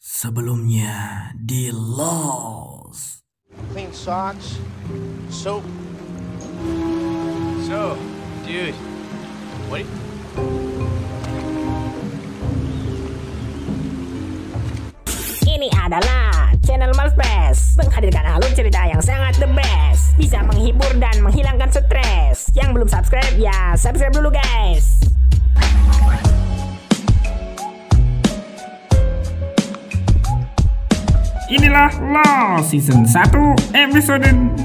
Sebelumnya di Lost. Clean socks, soap. So, dude, what? Ini adalah channel Malfest, menghadirkan alur cerita yang sangat the best, bisa menghibur dan menghilangkan stres. Yang belum subscribe ya subscribe dulu guys. Inilah Lost Season 1 episode 25.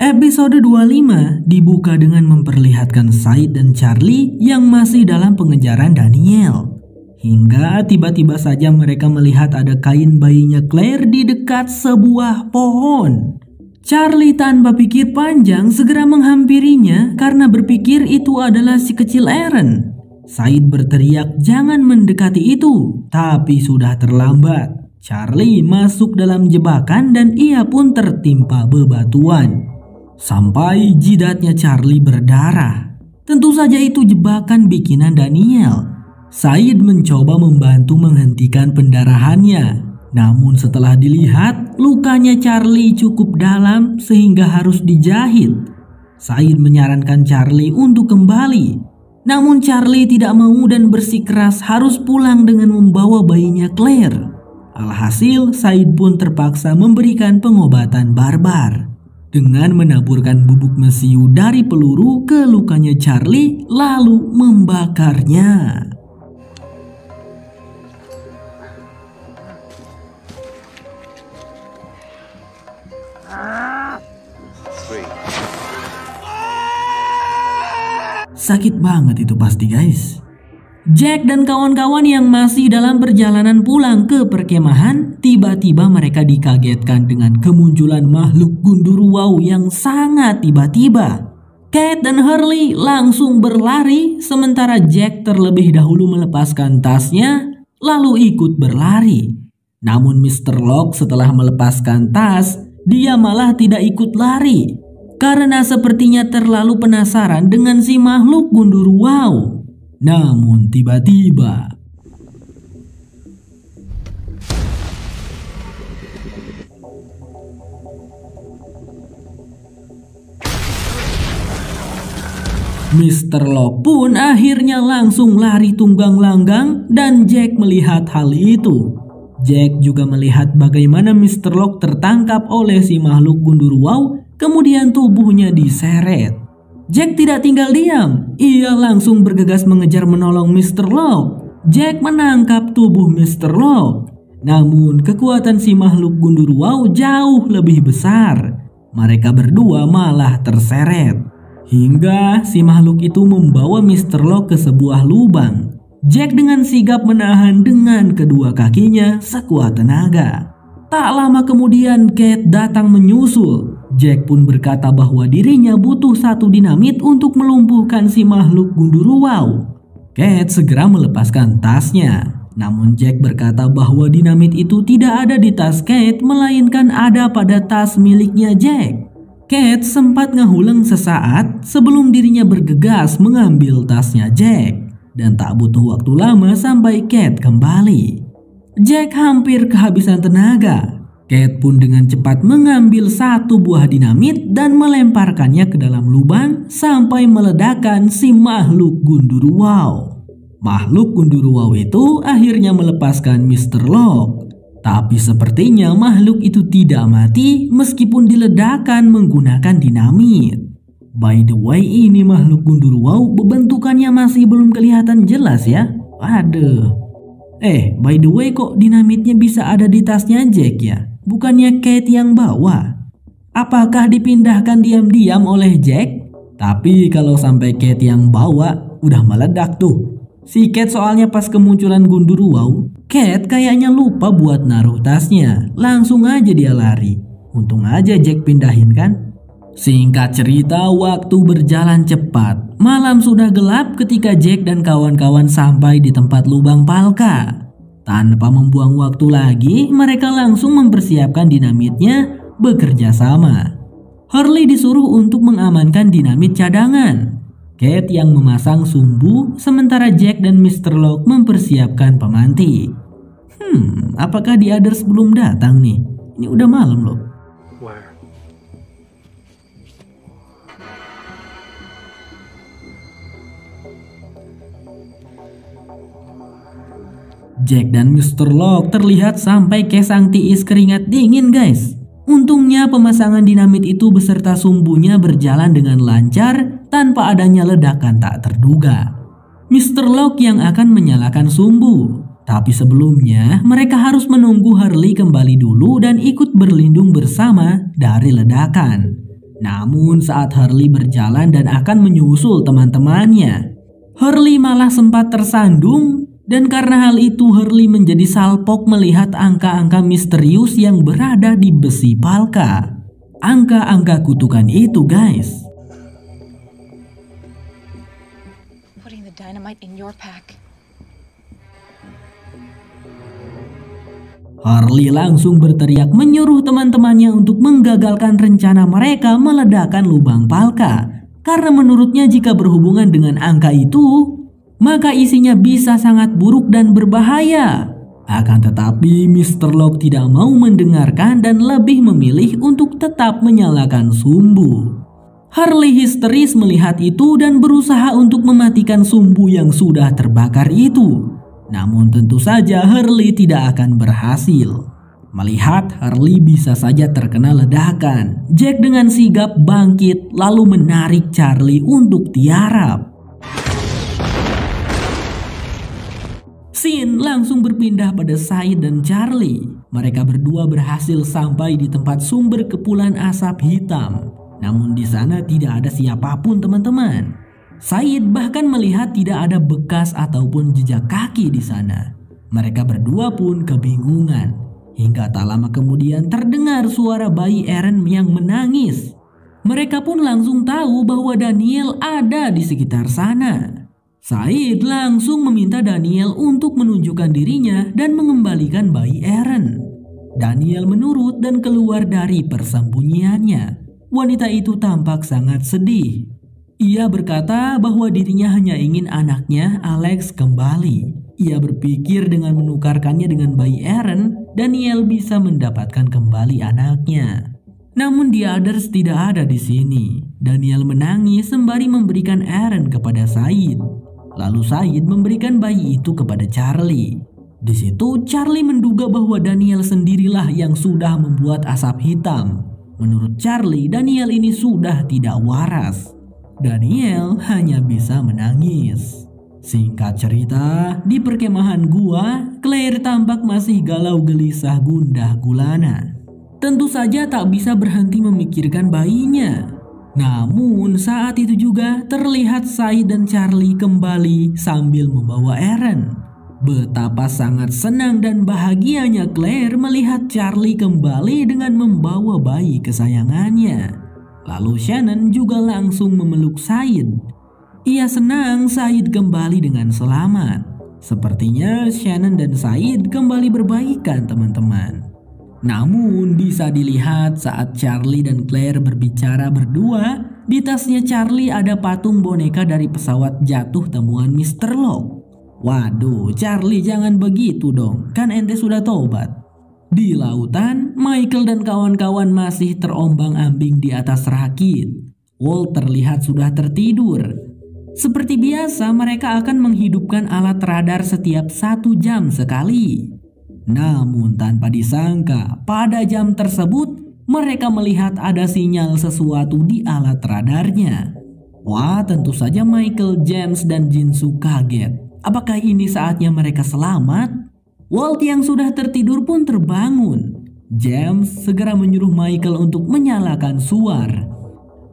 Episode 25 dibuka dengan memperlihatkan Said dan Charlie yang masih dalam pengejaran Daniel. Hingga tiba-tiba saja mereka melihat ada kain bayinya Claire di dekat sebuah pohon. Charlie tanpa pikir panjang segera menghampirinya karena berpikir itu adalah si kecil Aaron. Said berteriak jangan mendekati itu, tapi sudah terlambat. Charlie masuk dalam jebakan dan ia pun tertimpa bebatuan. Sampai jidatnya Charlie berdarah. Tentu saja itu jebakan bikinan Daniel. Said mencoba membantu menghentikan pendarahannya. Namun setelah dilihat, lukanya Charlie cukup dalam sehingga harus dijahit. Said menyarankan Charlie untuk kembali. Namun Charlie tidak mau dan bersikeras harus pulang dengan membawa bayinya Claire. Alhasil Said pun terpaksa memberikan pengobatan barbar dengan menaburkan bubuk mesiu dari peluru ke lukanya Charlie lalu membakarnya. Sakit banget itu pasti guys. Jack dan kawan-kawan yang masih dalam perjalanan pulang ke perkemahan, tiba-tiba mereka dikagetkan dengan kemunculan makhluk gundurwo yang sangat tiba-tiba. Kate dan Hurley langsung berlari, sementara Jack terlebih dahulu melepaskan tasnya, lalu ikut berlari. Namun Mr. Locke setelah melepaskan tas, dia malah tidak ikut lari. Karena sepertinya terlalu penasaran dengan si makhluk gundurwo. Namun tiba-tiba Mr. Locke pun akhirnya langsung lari tunggang langgang dan Jack melihat hal itu. Jack juga melihat bagaimana Mr. Locke tertangkap oleh si makhluk gundurwo. Kemudian tubuhnya diseret. Jack tidak tinggal diam. Ia langsung bergegas mengejar menolong Mr. Locke. Jack menangkap tubuh Mr. Locke. Namun kekuatan si makhluk gundurwo jauh lebih besar. Mereka berdua malah terseret. Hingga si makhluk itu membawa Mr. Locke ke sebuah lubang. Jack dengan sigap menahan dengan kedua kakinya sekuat tenaga. Tak lama kemudian Kate datang menyusul. Jack pun berkata bahwa dirinya butuh satu dinamit untuk melumpuhkan si makhluk gundurwo. Kate segera melepaskan tasnya. Namun Jack berkata bahwa dinamit itu tidak ada di tas Kate, melainkan ada pada tas miliknya Jack. Kate sempat ngehuleng sesaat sebelum dirinya bergegas mengambil tasnya Jack. Dan tak butuh waktu lama sampai Kate kembali. Jack hampir kehabisan tenaga. Kate pun dengan cepat mengambil satu buah dinamit dan melemparkannya ke dalam lubang sampai meledakkan si makhluk gundurwo. Makhluk gundurwo itu akhirnya melepaskan Mr. Locke. Tapi sepertinya makhluk itu tidak mati meskipun diledakkan menggunakan dinamit. By the way, ini makhluk gundurwo bentukannya masih belum kelihatan jelas ya. Aduh. By the way kok dinamitnya bisa ada di tasnya Jack ya? Bukannya Kate yang bawa? Apakah dipindahkan diam-diam oleh Jack? Tapi kalau sampai Kate yang bawa, udah meledak tuh. Si Kate soalnya pas kemunculan gundurwo, Kate kayaknya lupa buat naruh tasnya. Langsung aja dia lari. Untung aja Jack pindahin kan? Singkat cerita, waktu berjalan cepat. Malam sudah gelap ketika Jack dan kawan-kawan sampai di tempat lubang Palka. Tanpa membuang waktu lagi, mereka langsung mempersiapkan dinamitnya bekerja sama. Hurley disuruh untuk mengamankan dinamit cadangan. Kate yang memasang sumbu, sementara Jack dan Mr. Locke mempersiapkan pemanti. Apakah The Others belum datang nih? Ini udah malam loh. Where? Jack dan Mr. Locke terlihat sampai kesang tiis keringat dingin guys. Untungnya pemasangan dinamit itu beserta sumbunya berjalan dengan lancar tanpa adanya ledakan tak terduga. Mr. Locke yang akan menyalakan sumbu. Tapi sebelumnya mereka harus menunggu Hurley kembali dulu dan ikut berlindung bersama dari ledakan. Namun saat Hurley berjalan dan akan menyusul teman-temannya, Hurley malah sempat tersandung. Dan karena hal itu Hurley menjadi salpok melihat angka-angka misterius yang berada di besi Palka. Angka-angka kutukan itu guys. Putting the dynamite in your pack. Hurley langsung berteriak menyuruh teman-temannya untuk menggagalkan rencana mereka meledakkan lubang Palka. Karena menurutnya jika berhubungan dengan angka itu, maka isinya bisa sangat buruk dan berbahaya. Akan tetapi Mr. Locke tidak mau mendengarkan dan lebih memilih untuk tetap menyalakan sumbu. Hurley histeris melihat itu dan berusaha untuk mematikan sumbu yang sudah terbakar itu. Namun tentu saja Hurley tidak akan berhasil. Melihat Hurley bisa saja terkena ledakan, Jack dengan sigap bangkit lalu menarik Charlie untuk tiarap. Scene langsung berpindah pada Said dan Charlie. Mereka berdua berhasil sampai di tempat sumber kepulan asap hitam. Namun di sana tidak ada siapapun teman-teman. Said bahkan melihat tidak ada bekas ataupun jejak kaki di sana. Mereka berdua pun kebingungan. Hingga tak lama kemudian terdengar suara bayi Eren yang menangis. Mereka pun langsung tahu bahwa Daniel ada di sekitar sana. Said langsung meminta Daniel untuk menunjukkan dirinya dan mengembalikan bayi Eren. Daniel menurut dan keluar dari persembunyiannya. Wanita itu tampak sangat sedih. Ia berkata bahwa dirinya hanya ingin anaknya Alex kembali. Ia berpikir dengan menukarkannya dengan bayi Eren, Daniel bisa mendapatkan kembali anaknya. Namun The Others tidak ada di sini. Daniel menangis sembari memberikan Eren kepada Said. Lalu Said memberikan bayi itu kepada Charlie. Di situ Charlie menduga bahwa Daniel sendirilah yang sudah membuat asap hitam. Menurut Charlie, Daniel ini sudah tidak waras. Daniel hanya bisa menangis. Singkat cerita, di perkemahan gua, Claire tampak masih galau gelisah gundah gulana. Tentu saja tak bisa berhenti memikirkan bayinya. Namun saat itu juga terlihat Said dan Charlie kembali sambil membawa Eren. Betapa sangat senang dan bahagianya Claire melihat Charlie kembali dengan membawa bayi kesayangannya. Lalu Shannon juga langsung memeluk Said. Ia senang Said kembali dengan selamat. Sepertinya Shannon dan Said kembali berbaikan teman-teman. Namun bisa dilihat saat Charlie dan Claire berbicara berdua, di tasnya Charlie ada patung boneka dari pesawat jatuh temuan Mr. Locke. Waduh, Charlie jangan begitu dong, kan ente sudah tobat. Di lautan, Michael dan kawan-kawan masih terombang-ambing di atas rakit. Walt terlihat sudah tertidur. Seperti biasa mereka akan menghidupkan alat radar setiap 1 jam sekali. Namun tanpa disangka, pada jam tersebut mereka melihat ada sinyal sesuatu di alat radarnya. Wah, tentu saja Michael, James, dan Jinsu kaget. Apakah ini saatnya mereka selamat? Walt yang sudah tertidur pun terbangun. James segera menyuruh Michael untuk menyalakan suar.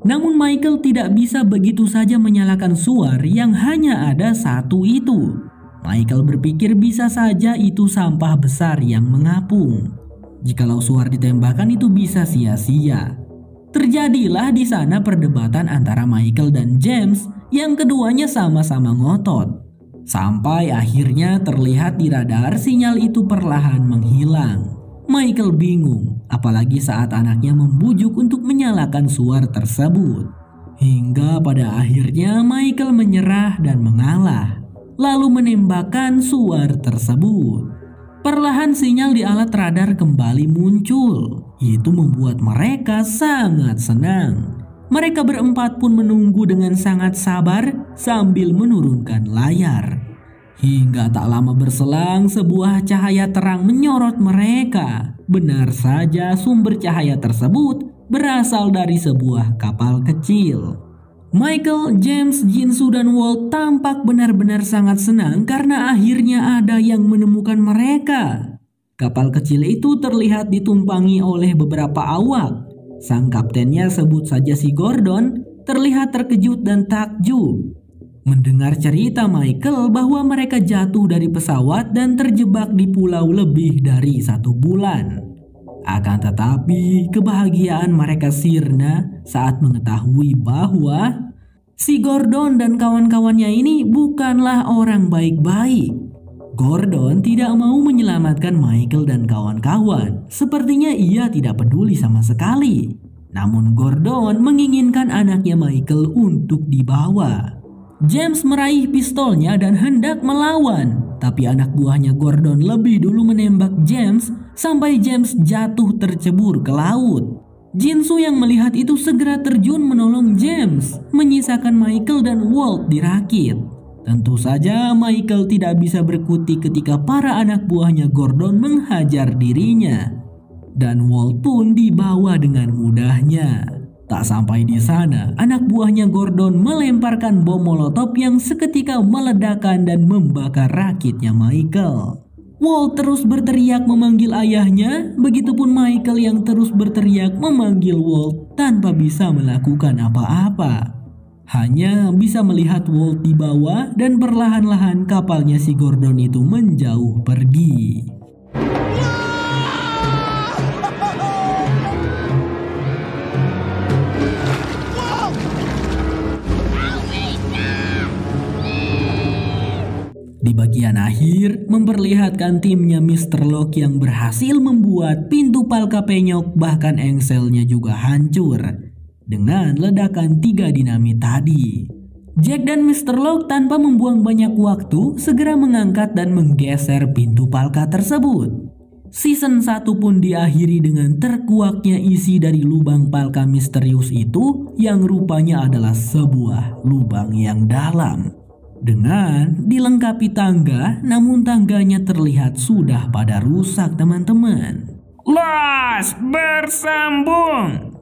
Namun Michael tidak bisa begitu saja menyalakan suar yang hanya ada satu itu. Michael berpikir bisa saja itu sampah besar yang mengapung. Jikalau suar ditembakkan itu bisa sia-sia. Terjadilah di sana perdebatan antara Michael dan James yang keduanya sama-sama ngotot. Sampai akhirnya terlihat di radar sinyal itu perlahan menghilang. Michael bingung, apalagi saat anaknya membujuk untuk menyalakan suar tersebut. Hingga pada akhirnya Michael menyerah dan mengalah, lalu menembakkan suar tersebut. Perlahan sinyal di alat radar kembali muncul. Itu membuat mereka sangat senang. Mereka berempat pun menunggu dengan sangat sabar sambil menurunkan layar. Hingga tak lama berselang sebuah cahaya terang menyorot mereka. Benar saja sumber cahaya tersebut berasal dari sebuah kapal kecil. Michael, James, Jinsu, dan Walt tampak benar-benar sangat senang karena akhirnya ada yang menemukan mereka. Kapal kecil itu terlihat ditumpangi oleh beberapa awak. Sang kaptennya, sebut saja si Gordon, terlihat terkejut dan takjub mendengar cerita Michael bahwa mereka jatuh dari pesawat dan terjebak di pulau lebih dari 1 bulan. Akan tetapi kebahagiaan mereka sirna saat mengetahui bahwa si Gordon dan kawan-kawannya ini bukanlah orang baik-baik. Gordon tidak mau menyelamatkan Michael dan kawan-kawan. Sepertinya ia tidak peduli sama sekali. Namun Gordon menginginkan anaknya Michael untuk dibawa. James meraih pistolnya dan hendak melawan, tapi anak buahnya Gordon lebih dulu menembak James sampai James jatuh tercebur ke laut. Jinsu yang melihat itu segera terjun menolong James, menyisakan Michael dan Walt dirakit. Tentu saja Michael tidak bisa berkutik ketika para anak buahnya Gordon menghajar dirinya, dan Walt pun dibawa dengan mudahnya. Tak sampai di sana, anak buahnya Gordon melemparkan bom molotov yang seketika meledakkan dan membakar rakitnya Michael. Walt terus berteriak memanggil ayahnya, begitupun Michael yang terus berteriak memanggil Walt tanpa bisa melakukan apa-apa. Hanya bisa melihat Walt di bawah dan perlahan-lahan kapalnya si Gordon itu menjauh pergi. Di bagian akhir memperlihatkan timnya Mr. Locke yang berhasil membuat pintu palka penyok bahkan engselnya juga hancur dengan ledakan 3 dinamit tadi. Jack dan Mr. Locke tanpa membuang banyak waktu segera mengangkat dan menggeser pintu palka tersebut. Season 1 pun diakhiri dengan terkuaknya isi dari lubang palka misterius itu yang rupanya adalah sebuah lubang yang dalam. Dengan dilengkapi tangga, namun tangganya terlihat sudah pada rusak teman-teman. Lost bersambung.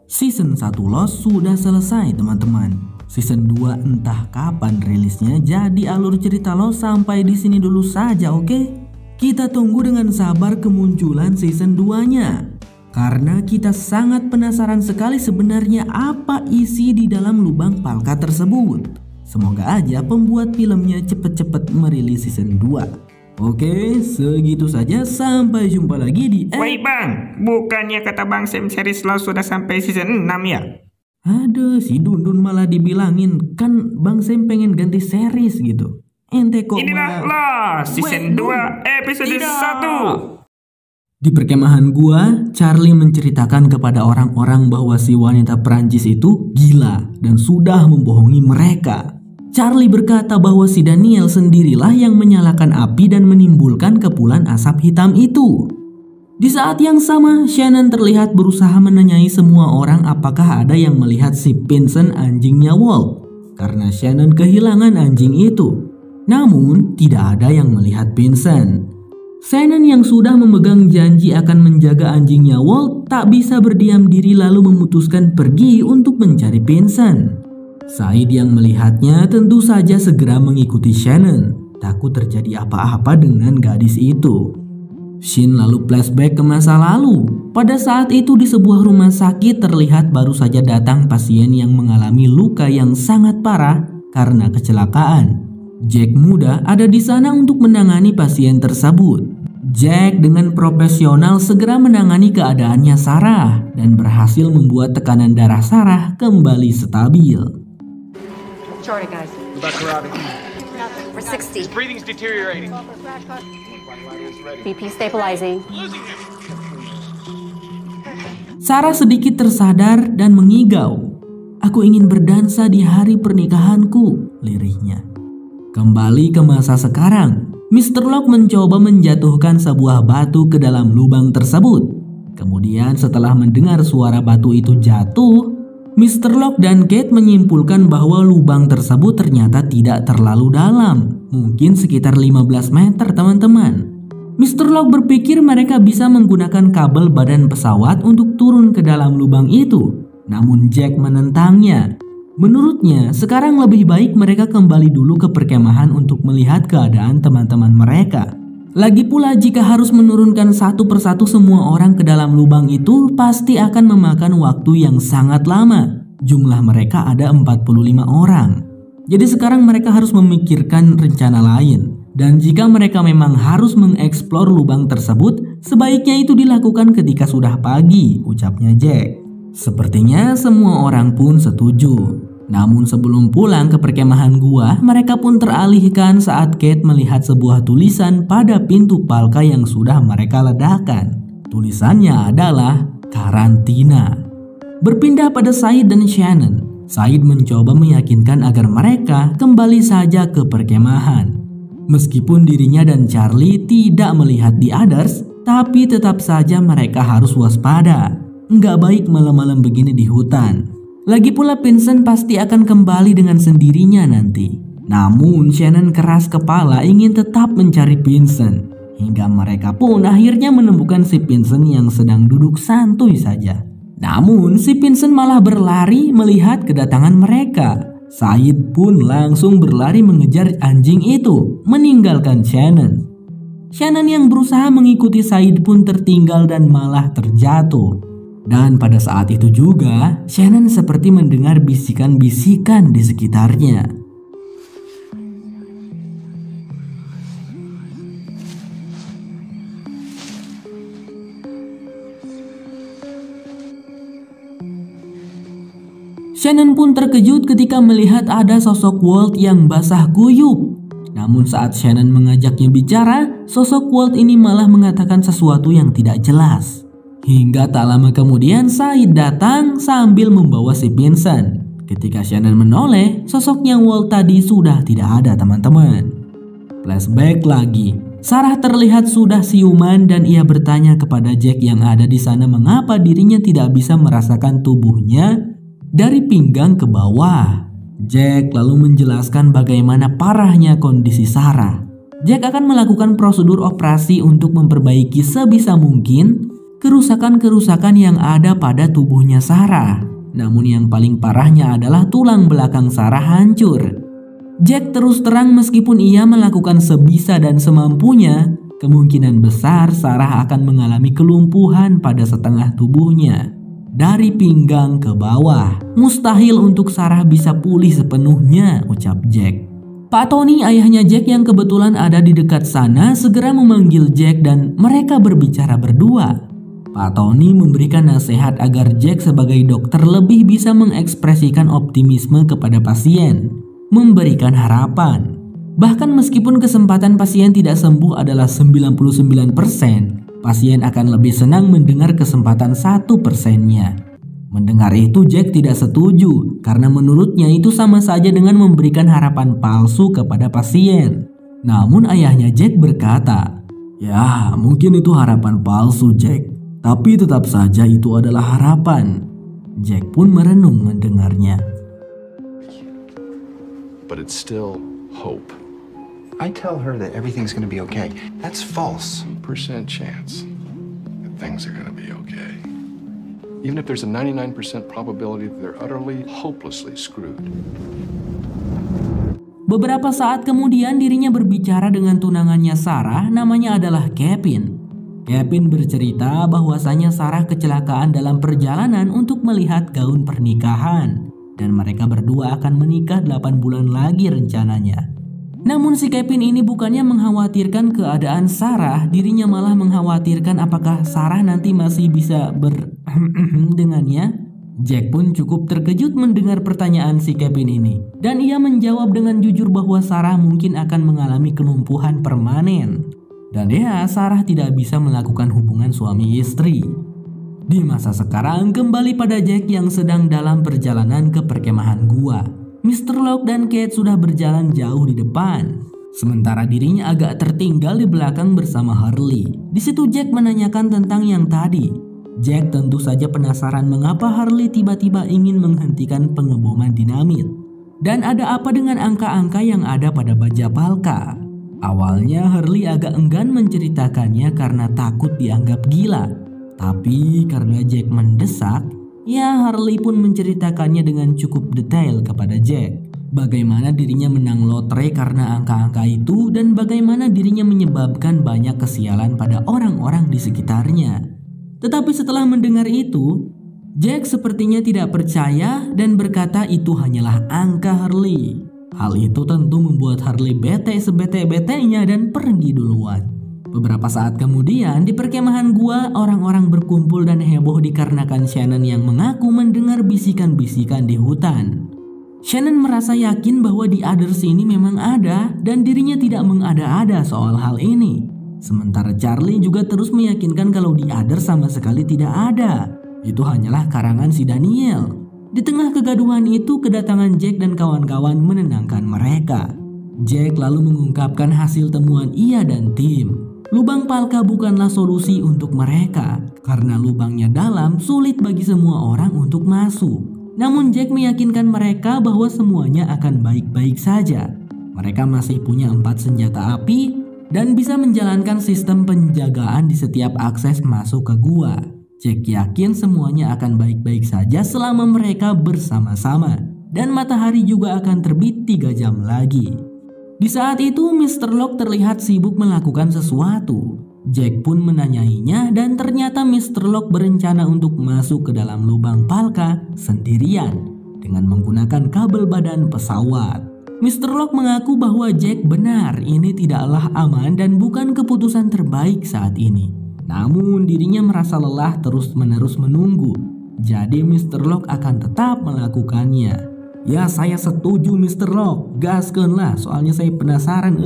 Season 1 Lost sudah selesai teman-teman. Season 2 entah kapan rilisnya, jadi alur cerita Lost sampai di sini dulu saja, oke? Kita tunggu dengan sabar kemunculan season 2-nya. Karena kita sangat penasaran sekali sebenarnya apa isi di dalam lubang palka tersebut. Semoga aja pembuat filmnya cepet-cepet merilis season 2. Oke, segitu saja. Sampai jumpa lagi di... Woi bang, bukannya kata Bang Sam series Lost sudah sampai season 6 ya? Aduh, si Dundun malah dibilangin kan Bang Sam pengen ganti series gitu. Ente kok Inilah Lost season 2 episode 1. Di perkemahan gua, Charlie menceritakan kepada orang-orang bahwa si wanita Perancis itu gila dan sudah membohongi mereka. Charlie berkata bahwa si Daniel sendirilah yang menyalakan api dan menimbulkan kepulan asap hitam itu. Di saat yang sama, Shannon terlihat berusaha menanyai semua orang apakah ada yang melihat si Vincent anjingnya Walt, karena Shannon kehilangan anjing itu. Namun, tidak ada yang melihat Vincent. Shannon yang sudah memegang janji akan menjaga anjingnya Walt tak bisa berdiam diri lalu memutuskan pergi untuk mencari Vincent. Said yang melihatnya tentu saja segera mengikuti Shannon, takut terjadi apa-apa dengan gadis itu. Shin lalu flashback ke masa lalu. Pada saat itu di sebuah rumah sakit terlihat baru saja datang pasien yang mengalami luka yang sangat parah karena kecelakaan. Jack muda ada di sana untuk menangani pasien tersebut. Jack dengan profesional segera menangani keadaannya Sarah dan berhasil membuat tekanan darah Sarah kembali stabil. Shorty, guys. Dr. Robbie. We're 60. His breathing's deteriorating. BP stabilizing. Sarah sedikit tersadar dan mengigau. Aku ingin berdansa di hari pernikahanku, lirihnya. Kembali ke masa sekarang, Mr. Locke mencoba menjatuhkan sebuah batu ke dalam lubang tersebut. Kemudian setelah mendengar suara batu itu jatuh, Mr. Locke dan Kate menyimpulkan bahwa lubang tersebut ternyata tidak terlalu dalam, mungkin sekitar 15 meter teman-teman. Mr. Locke berpikir mereka bisa menggunakan kabel badan pesawat untuk turun ke dalam lubang itu. Namun Jack menentangnya. Menurutnya, sekarang lebih baik mereka kembali dulu ke perkemahan untuk melihat keadaan teman-teman mereka. Lagi pula jika harus menurunkan satu persatu semua orang ke dalam lubang itu, pasti akan memakan waktu yang sangat lama. Jumlah mereka ada 45 orang. Jadi sekarang mereka harus memikirkan rencana lain. Dan jika mereka memang harus mengeksplor lubang tersebut, sebaiknya itu dilakukan ketika sudah pagi, ucapnya Jack. Sepertinya semua orang pun setuju. Namun sebelum pulang ke perkemahan gua, mereka pun teralihkan saat Kate melihat sebuah tulisan pada pintu palka yang sudah mereka ledakan. Tulisannya adalah karantina. Berpindah pada Said dan Shannon, Said mencoba meyakinkan agar mereka kembali saja ke perkemahan. Meskipun dirinya dan Charlie tidak melihat The Others, tapi tetap saja mereka harus waspada. Nggak baik malam-malam begini di hutan. Lagi pula Vincent pasti akan kembali dengan sendirinya nanti. Namun Shannon keras kepala ingin tetap mencari Vincent. Hingga mereka pun akhirnya menemukan si Vincent yang sedang duduk santuy saja. Namun si Vincent malah berlari melihat kedatangan mereka. Said pun langsung berlari mengejar anjing itu, meninggalkan Shannon. Shannon yang berusaha mengikuti Said pun tertinggal dan malah terjatuh. Dan pada saat itu juga, Shannon seperti mendengar bisikan-bisikan di sekitarnya. Shannon pun terkejut ketika melihat ada sosok Walt yang basah kuyup. Namun saat Shannon mengajaknya bicara, sosok Walt ini malah mengatakan sesuatu yang tidak jelas. Hingga tak lama kemudian Said datang sambil membawa si Vincent. Ketika Shannon menoleh, sosoknya Walt tadi sudah tidak ada teman-teman. Flashback lagi. Sarah terlihat sudah siuman dan ia bertanya kepada Jack yang ada di sana mengapa dirinya tidak bisa merasakan tubuhnya dari pinggang ke bawah. Jack lalu menjelaskan bagaimana parahnya kondisi Sarah. Jack akan melakukan prosedur operasi untuk memperbaiki sebisa mungkin kerusakan-kerusakan yang ada pada tubuhnya Sarah. Namun yang paling parahnya adalah tulang belakang Sarah hancur. Jack terus terang meskipun ia melakukan sebisa dan semampunya, kemungkinan besar Sarah akan mengalami kelumpuhan pada setengah tubuhnya. Dari pinggang ke bawah, mustahil untuk Sarah bisa pulih sepenuhnya, ucap Jack. Pak Tony, ayahnya Jack yang kebetulan ada di dekat sana, segera memanggil Jack dan mereka berbicara berdua. Pak Tony memberikan nasihat agar Jack sebagai dokter lebih bisa mengekspresikan optimisme kepada pasien, memberikan harapan. Bahkan meskipun kesempatan pasien tidak sembuh adalah 99%, pasien akan lebih senang mendengar kesempatan 1%-nya. Mendengar itu Jack tidak setuju karena menurutnya itu sama saja dengan memberikan harapan palsu kepada pasien. Namun ayahnya Jack berkata, "Ya, mungkin itu harapan palsu Jack, tapi tetap saja itu adalah harapan." Jack pun merenung mendengarnya. But it's still hope. I tell her that everything's gonna be okay. That's false. Percent chance that things are gonna be okay. Even if there's a 99% probability that they're utterly, hopelessly screwed. Beberapa saat kemudian dirinya berbicara dengan tunangannya Sarah, namanya adalah Kevin. Kevin bercerita bahwasanya Sarah kecelakaan dalam perjalanan untuk melihat gaun pernikahan. Dan mereka berdua akan menikah 8 bulan lagi rencananya. Namun si Kevin ini bukannya mengkhawatirkan keadaan Sarah, dirinya malah mengkhawatirkan apakah Sarah nanti masih bisa dengannya. Jack pun cukup terkejut mendengar pertanyaan si Kevin ini. Dan ia menjawab dengan jujur bahwa Sarah mungkin akan mengalami kelumpuhan permanen. Dan ya, Sarah tidak bisa melakukan hubungan suami istri. Di masa sekarang kembali pada Jack yang sedang dalam perjalanan ke perkemahan gua. Mr. Locke dan Kate sudah berjalan jauh di depan, sementara dirinya agak tertinggal di belakang bersama Harley. Di situ Jack menanyakan tentang yang tadi. Jack tentu saja penasaran mengapa Harley tiba-tiba ingin menghentikan pengeboman dinamit. Dan ada apa dengan angka-angka yang ada pada baja Palka? Awalnya Harley agak enggan menceritakannya karena takut dianggap gila. Tapi karena Jack mendesak, ya Harley pun menceritakannya dengan cukup detail kepada Jack. Bagaimana dirinya menang lotre karena angka-angka itu dan bagaimana dirinya menyebabkan banyak kesialan pada orang-orang di sekitarnya. Tetapi setelah mendengar itu, Jack sepertinya tidak percaya dan berkata itu hanyalah angka Harley. Hal itu tentu membuat Harley bete sebete-betenya dan pergi duluan. Beberapa saat kemudian di perkemahan gua, orang-orang berkumpul dan heboh dikarenakan Shannon yang mengaku mendengar bisikan-bisikan di hutan. Shannon merasa yakin bahwa The Others ini memang ada dan dirinya tidak mengada-ada soal hal ini. Sementara Charlie juga terus meyakinkan kalau The Others sama sekali tidak ada. Itu hanyalah karangan si Daniel. Di tengah kegaduhan itu, kedatangan Jack dan kawan-kawan menenangkan mereka. Jack lalu mengungkapkan hasil temuan ia dan tim. Lubang Palka bukanlah solusi untuk mereka, karena lubangnya dalam, sulit bagi semua orang untuk masuk. Namun Jack meyakinkan mereka bahwa semuanya akan baik-baik saja. Mereka masih punya 4 senjata api dan bisa menjalankan sistem penjagaan di setiap akses masuk ke gua. Jack yakin semuanya akan baik-baik saja selama mereka bersama-sama, dan matahari juga akan terbit 3 jam lagi. Di saat itu Mr. Locke terlihat sibuk melakukan sesuatu. Jack pun menanyainya dan ternyata Mr. Locke berencana untuk masuk ke dalam lubang Palka sendirian dengan menggunakan kabel badan pesawat. Mr. Locke mengaku bahwa Jack benar, ini tidaklah aman dan bukan keputusan terbaik saat ini. Namun dirinya merasa lelah terus-menerus menunggu. Jadi Mr. Locke akan tetap melakukannya. Ya, saya setuju Mr. Locke, gaskeunlah, soalnya saya penasaran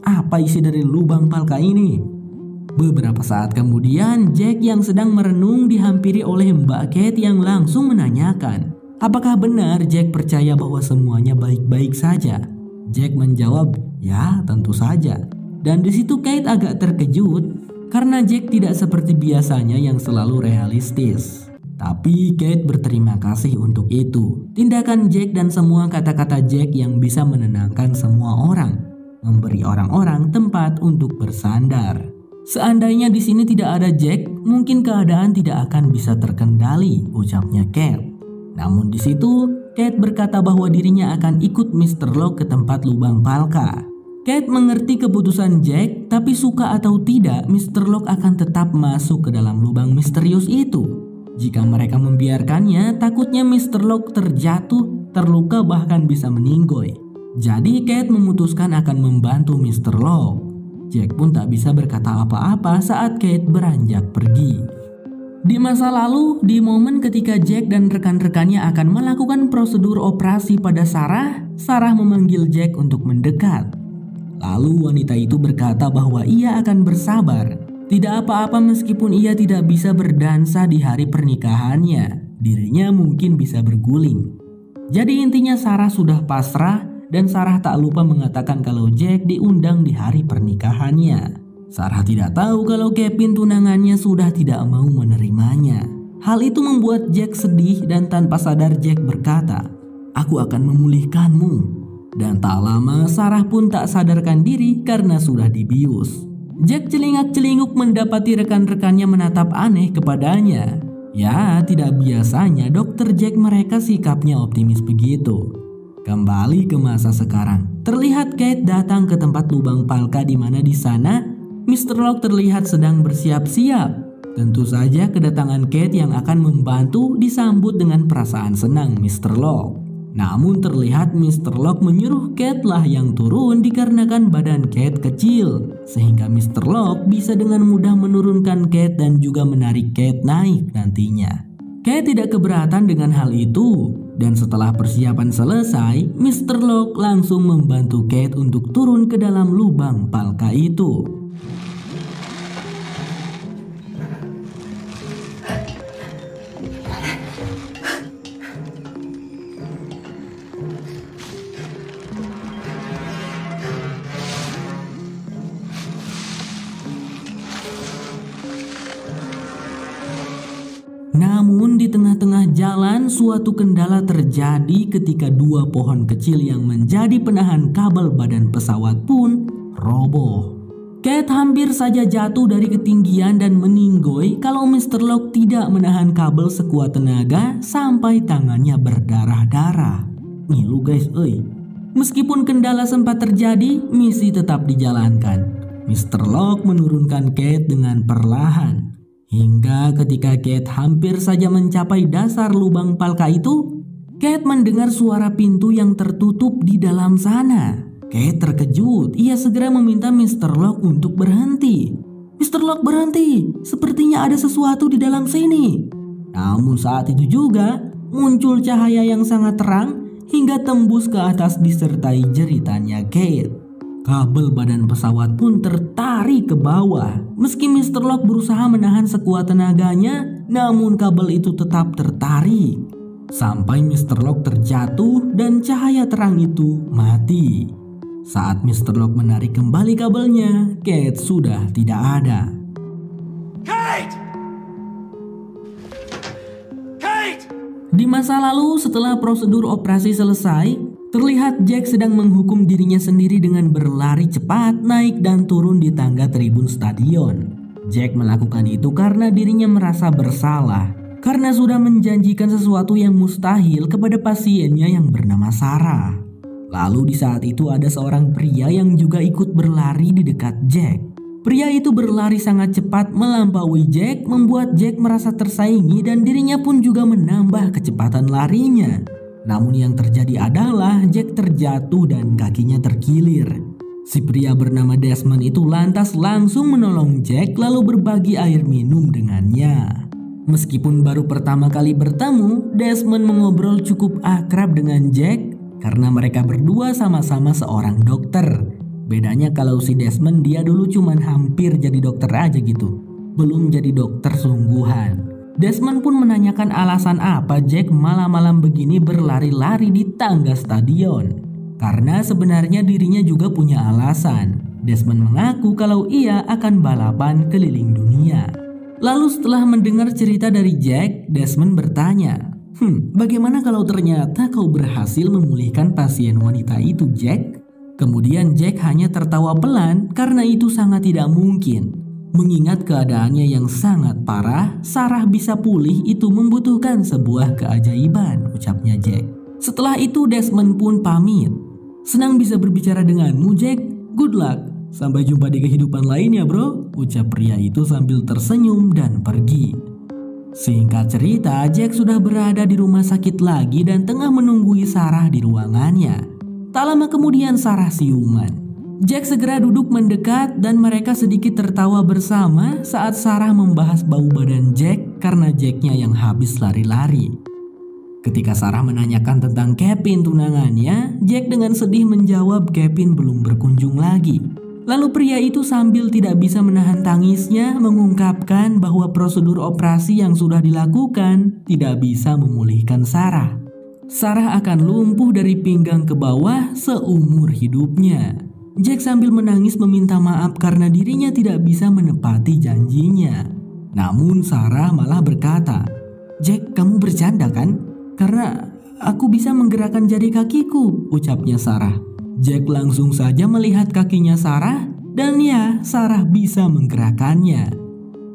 apa isi dari lubang Palka ini. Beberapa saat kemudian Jack yang sedang merenung dihampiri oleh Mbak Kate yang langsung menanyakan, apakah benar Jack percaya bahwa semuanya baik-baik saja? Jack menjawab, ya tentu saja. Dan di situ Kate agak terkejut karena Jack tidak seperti biasanya yang selalu realistis. Tapi Kate berterima kasih untuk itu. Tindakan Jack dan semua kata-kata Jack yang bisa menenangkan semua orang, memberi orang-orang tempat untuk bersandar. Seandainya di sini tidak ada Jack, mungkin keadaan tidak akan bisa terkendali, ucapnya Kate. Namun di situ Kate berkata bahwa dirinya akan ikut Mr. Locke ke tempat lubang Palka. Kate mengerti keputusan Jack, tapi suka atau tidak Mr. Locke akan tetap masuk ke dalam lubang misterius itu. Jika mereka membiarkannya, takutnya Mr. Locke terjatuh, terluka bahkan bisa meninggoy. Jadi Kate memutuskan akan membantu Mr. Locke. Jack pun tak bisa berkata apa-apa saat Kate beranjak pergi. Di masa lalu, di momen ketika Jack dan rekan-rekannya akan melakukan prosedur operasi pada Sarah, Sarah memanggil Jack untuk mendekat. Lalu wanita itu berkata bahwa ia akan bersabar. Tidak apa-apa meskipun ia tidak bisa berdansa di hari pernikahannya, dirinya mungkin bisa berguling. Jadi intinya Sarah sudah pasrah dan Sarah tak lupa mengatakan kalau Jack diundang di hari pernikahannya. Sarah tidak tahu kalau Kevin tunangannya sudah tidak mau menerimanya. Hal itu membuat Jack sedih dan tanpa sadar Jack berkata, "Aku akan memulihkanmu." Dan tak lama Sarah pun tak sadarkan diri karena sudah dibius. Jack celingak-celinguk mendapati rekan-rekannya menatap aneh kepadanya. Ya, tidak biasanya Dr. Jack mereka sikapnya optimis begitu. Kembali ke masa sekarang. Terlihat Kate datang ke tempat lubang Palka di mana di sana Mr. Locke terlihat sedang bersiap-siap. Tentu saja kedatangan Kate yang akan membantu disambut dengan perasaan senang Mr. Locke. Namun terlihat Mr. Locke menyuruh Kate lah yang turun dikarenakan badan Kate kecil, sehingga Mr. Locke bisa dengan mudah menurunkan Kate dan juga menarik Kate naik nantinya. Kate tidak keberatan dengan hal itu, dan setelah persiapan selesai, Mr. Locke langsung membantu Kate untuk turun ke dalam lubang Palka itu. Namun di tengah-tengah jalan suatu kendala terjadi ketika dua pohon kecil yang menjadi penahan kabel badan pesawat pun roboh. Kate hampir saja jatuh dari ketinggian dan meninggoy kalau Mr. Locke tidak menahan kabel sekuat tenaga sampai tangannya berdarah-darah. Ngilu guys, Meskipun kendala sempat terjadi, misi tetap dijalankan. Mr. Locke menurunkan Kate dengan perlahan. Hingga ketika Kate hampir saja mencapai dasar lubang palka itu, Kate mendengar suara pintu yang tertutup di dalam sana. Kate terkejut, ia segera meminta Mr. Locke untuk berhenti. Mr. Locke berhenti, sepertinya ada sesuatu di dalam sini. Namun saat itu juga muncul cahaya yang sangat terang hingga tembus ke atas disertai jeritannya Kate. Kabel badan pesawat pun tertarik ke bawah. Meski Mr. Locke berusaha menahan sekuat tenaganya, namun kabel itu tetap tertarik. Sampai Mr. Locke terjatuh dan cahaya terang itu mati. Saat Mr. Locke menarik kembali kabelnya, Kate sudah tidak ada. Kate! Kate! Di masa lalu, setelah prosedur operasi selesai, terlihat Jack sedang menghukum dirinya sendiri dengan berlari cepat naik dan turun di tangga tribun stadion. Jack melakukan itu karena dirinya merasa bersalah, karena sudah menjanjikan sesuatu yang mustahil kepada pasiennya yang bernama Sarah. Lalu di saat itu ada seorang pria yang juga ikut berlari di dekat Jack. Pria itu berlari sangat cepat melampaui Jack, membuat Jack merasa tersaingi dan dirinya pun juga menambah kecepatan larinya. Namun yang terjadi adalah Jack terjatuh dan kakinya terkilir. Si pria bernama Desmond itu lantas langsung menolong Jack lalu berbagi air minum dengannya. Meskipun baru pertama kali bertemu, Desmond mengobrol cukup akrab dengan Jack karena mereka berdua sama-sama seorang dokter. Bedanya kalau si Desmond dia dulu cuman hampir jadi dokter aja gitu, belum jadi dokter sungguhan. Desmond pun menanyakan alasan apa Jack malam-malam begini berlari-lari di tangga stadion. Karena sebenarnya dirinya juga punya alasan. Desmond mengaku kalau ia akan balapan keliling dunia. Lalu setelah mendengar cerita dari Jack, Desmond bertanya, bagaimana kalau ternyata kau berhasil memulihkan pasien wanita itu, Jack? Kemudian Jack hanya tertawa pelan karena itu sangat tidak mungkin. Mengingat keadaannya yang sangat parah, Sarah bisa pulih itu membutuhkan sebuah keajaiban, ucapnya Jack. Setelah itu Desmond pun pamit. Senang bisa berbicara denganmu, Jack. Good luck. Sampai jumpa di kehidupan lainnya, bro, ucap pria itu sambil tersenyum dan pergi. Singkat cerita, Jack sudah berada di rumah sakit lagi dan tengah menunggui Sarah di ruangannya. Tak lama kemudian Sarah siuman. Jack segera duduk mendekat dan mereka sedikit tertawa bersama saat Sarah membahas bau badan Jack karena Jacknya yang habis lari-lari. Ketika Sarah menanyakan tentang Kevin tunangannya, Jack dengan sedih menjawab Kevin belum berkunjung lagi. Lalu pria itu sambil tidak bisa menahan tangisnya mengungkapkan bahwa prosedur operasi yang sudah dilakukan tidak bisa memulihkan Sarah. Sarah akan lumpuh dari pinggang ke bawah seumur hidupnya. Jack sambil menangis meminta maaf karena dirinya tidak bisa menepati janjinya. Namun Sarah malah berkata, "Jack, kamu bercanda kan? Karena aku bisa menggerakkan jari kakiku," ucapnya Sarah. Jack langsung saja melihat kakinya Sarah dan ya, Sarah bisa menggerakkannya.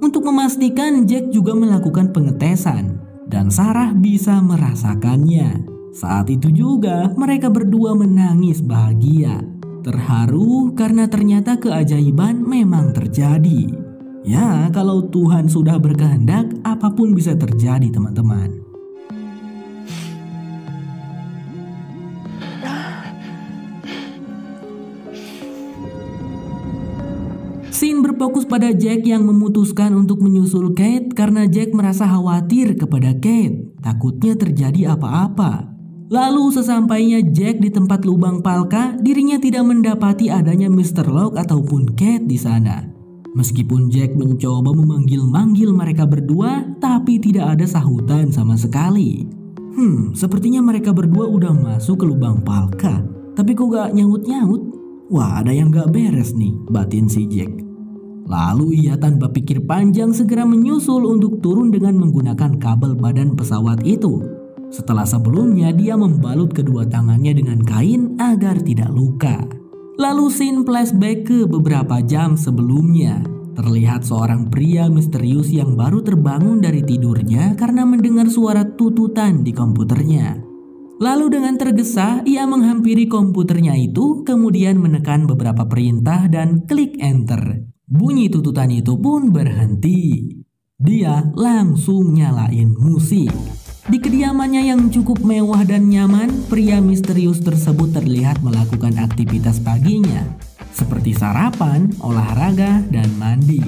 Untuk memastikan, Jack juga melakukan pengetesan dan Sarah bisa merasakannya. Saat itu juga mereka berdua menangis bahagia. Terharu karena ternyata keajaiban memang terjadi. Ya, kalau Tuhan sudah berkehendak, apapun bisa terjadi, teman-teman. Scene berfokus pada Jack yang memutuskan untuk menyusul Kate karena Jack merasa khawatir kepada Kate. Takutnya terjadi apa-apa. Lalu sesampainya Jack di tempat lubang palka, dirinya tidak mendapati adanya Mr. Locke ataupun Kate di sana. Meskipun Jack mencoba memanggil-manggil mereka berdua, tapi tidak ada sahutan sama sekali. Sepertinya mereka berdua udah masuk ke lubang palka, tapi kok gak nyaut-nyaut? Wah, ada yang gak beres nih, batin si Jack. Lalu ia tanpa pikir panjang segera menyusul untuk turun dengan menggunakan kabel badan pesawat itu. Setelah sebelumnya dia membalut kedua tangannya dengan kain agar tidak luka. Lalu scene flashback ke beberapa jam sebelumnya. Terlihat seorang pria misterius yang baru terbangun dari tidurnya karena mendengar suara tututan di komputernya. Lalu dengan tergesa ia menghampiri komputernya itu, kemudian menekan beberapa perintah dan klik enter. Bunyi tututan itu pun berhenti. Dia langsung nyalain musik. Di kediamannya yang cukup mewah dan nyaman, pria misterius tersebut terlihat melakukan aktivitas paginya, seperti sarapan, olahraga, dan mandi.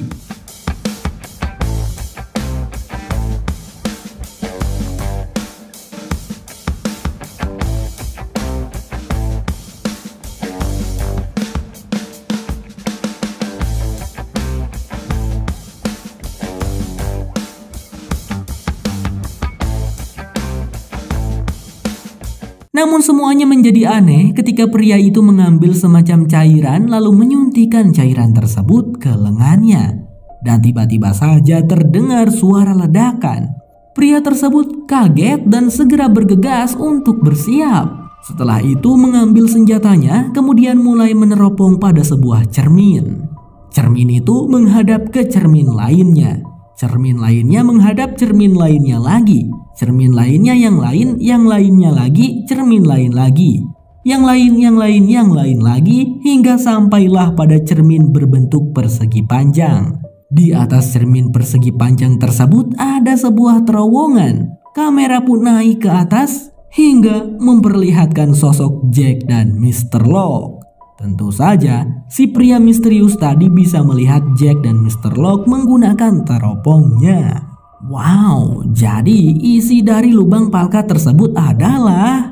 Namun semuanya menjadi aneh ketika pria itu mengambil semacam cairan lalu menyuntikkan cairan tersebut ke lengannya. Dan tiba-tiba saja terdengar suara ledakan. Pria tersebut kaget dan segera bergegas untuk bersiap. Setelah itu mengambil senjatanya kemudian mulai meneropong pada sebuah cermin. Cermin itu menghadap ke cermin lainnya. Cermin lainnya menghadap cermin lainnya lagi. Cermin lainnya yang lain, yang lainnya lagi, cermin lain lagi. Yang lain lagi, hingga sampailah pada cermin berbentuk persegi panjang. Di atas cermin persegi panjang tersebut ada sebuah terowongan. Kamera pun naik ke atas hingga memperlihatkan sosok Jack dan Mr. Locke. Tentu saja, si pria misterius tadi bisa melihat Jack dan Mr. Locke menggunakan teropongnya. Wow, jadi isi dari lubang palka tersebut adalah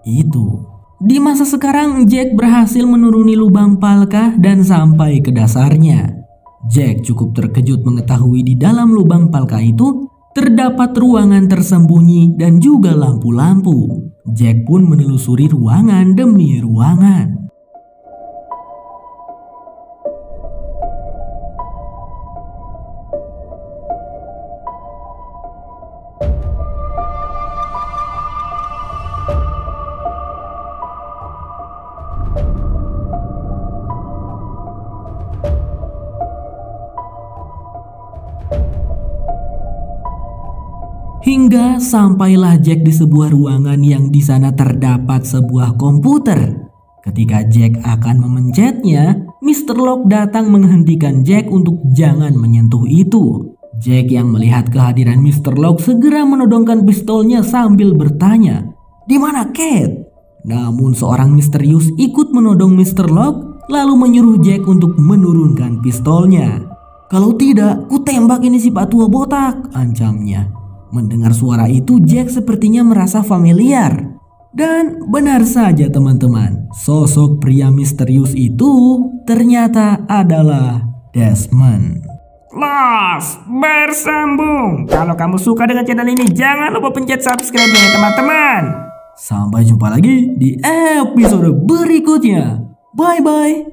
itu. Di masa sekarang, Jack berhasil menuruni lubang palka dan sampai ke dasarnya. Jack cukup terkejut mengetahui di dalam lubang palka itu terdapat ruangan tersembunyi dan juga lampu-lampu. Jack pun menelusuri ruangan demi ruangan. Hingga sampailah Jack di sebuah ruangan yang di sana terdapat sebuah komputer. Ketika Jack akan memencetnya, Mr. Locke datang menghentikan Jack untuk jangan menyentuh itu. Jack yang melihat kehadiran Mr. Locke segera menodongkan pistolnya sambil bertanya, "Di mana Kate?" Namun seorang misterius ikut menodong Mr. Locke lalu menyuruh Jack untuk menurunkan pistolnya. "Kalau tidak, ku tembak ini si Pak Tua botak," ancamnya. Mendengar suara itu, Jack sepertinya merasa familiar. Dan benar saja teman-teman, sosok pria misterius itu ternyata adalah Desmond. Los, bersambung. Kalau kamu suka dengan channel ini, jangan lupa pencet subscribe ya teman-teman. Sampai jumpa lagi di episode berikutnya. Bye-bye.